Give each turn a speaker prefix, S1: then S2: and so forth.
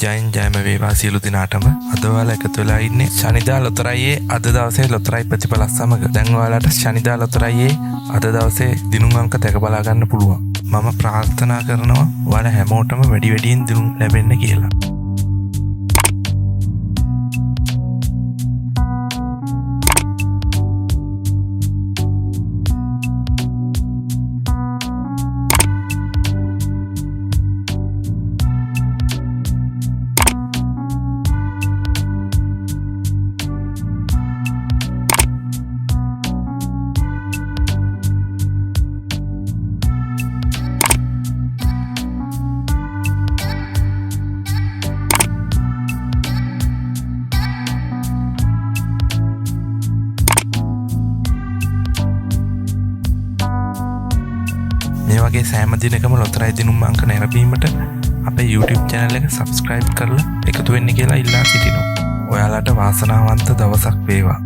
S1: ජයෙන් ජයම වේවා සියලු දිනාටම. අද ඔයාලා එකතු වෙලා ඉන්නේ ශනිදා ලොතරැයියේ අද දවසේ ලොතරැයි ප්‍රතිඵලත් සමග. දැන් ඔයාලට ශනිදා ලොතරැයියේ අද දවසේ දිනුම් අංක දැක බලා ගන්න පුළුවන්. මම ප්‍රාර්ථනා කරනවා ඔයාලා හැමෝටම වැඩි වැඩියෙන් දිනුම් ලැබෙන්න කියලා. මේ වගේ සෑම දිනකම ලොතරැයි දිනුම් අංක නැරඹීමට අපේ YouTube channel එක subscribe කරලා එකතු වෙන්න කියලා ඉල්ලා සිටිනවා. ඔයාලට වාසනාවන්ත දවසක් වේවා.